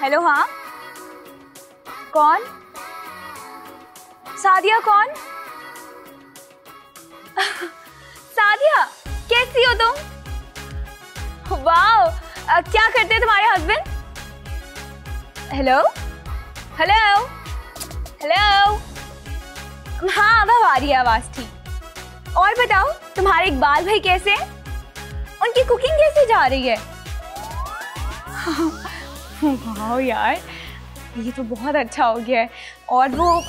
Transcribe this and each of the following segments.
Hello, हाँ कौन? सादिया कौन? सादिया कैसी हो तुम? वाओ, क्या करते हैं तुम्हारे हस्बैंड? हेलो हेलो हेलो, हाँ अब आ रही है आवाज, ठीक। और बताओ तुम्हारे इकबाल भाई कैसे हैं? उनकी कुकिंग कैसे जा रही है? वाह यार, ये तो बहुत अच्छा हो गया है। और वो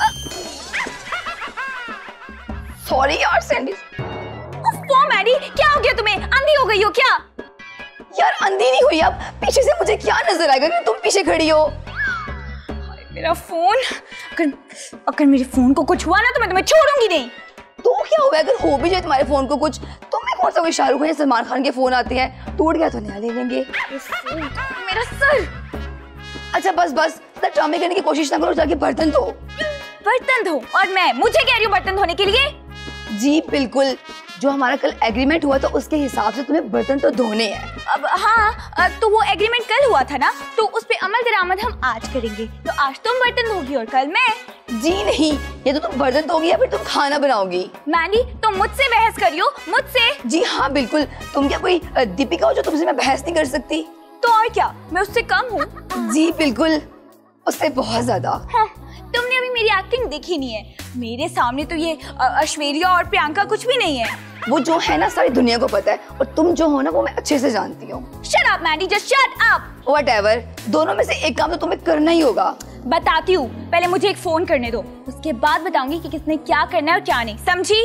सॉरी यार सैंडी। मैडी, क्या हो गया तुम्हें? अंधी हो गई हो क्या? यार अंधी नहीं हुई, अब पीछे से मुझे क्या नजर आएगा कि तुम पीछे खड़ी हो? मेरा फोन, अगर मेरे फोन को कुछ हुआ ना तो मैं तुम्हें छोड़ूंगी नहीं। तो क्या हुआ अगर हो भी जाए तुम्हारे फोन को कुछ? तुम्हें कौन सा कोई शाहरुख या सलमान खान के फोन आते हैं, टूट गया तो नया ले लेंगे। मेरा सर। अच्छा बस बस ड्रामे करने की कोशिश ना करो, जाके बर्तन धो। बर्तन धो? और मैं मुझे कह रही हूँ बर्तन धोने के लिए? जी बिल्कुल, जो हमारा कल एग्रीमेंट हुआ था उसके हिसाब से तुम्हें बर्तन तो धोने हैं। अब हाँ, तो वो एग्रीमेंट कल हुआ था ना, तो उस पे अमल दरामद हम आज करेंगे। तो आज तुम बर्तन धोगी और कल मैं। जी नहीं, ये तो तुम बर्तन धोगी या फिर तुम खाना बनाओगी? मैंडी, तुम मुझसे बहस करियो, मुझसे? जी हाँ बिल्कुल, तुम क्या कोई दीपिका हो जो तुमसे मैं बहस नहीं कर सकती? तो और क्या, मैं उससे कम हूँ? जी बिल्कुल, उससे बहुत ज्यादा। हाँ, तुमने अभी मेरी एक्टिंग देखी नहीं है। मेरे सामने तो ये ऐश्वर्या और प्रियंका कुछ भी नहीं है। वो जो है ना सारी दुनिया को पता है, और तुम जो हो ना वो मैं अच्छे से जानती हूँ। Shut up Mandy, just shut up. Whatever, दोनों में से एक काम तो तुम्हें करना ही होगा। बताती हूँ, पहले मुझे एक फोन करने दो, उसके बाद बताऊंगी कि किसने क्या करना है और क्या नहीं, समझी?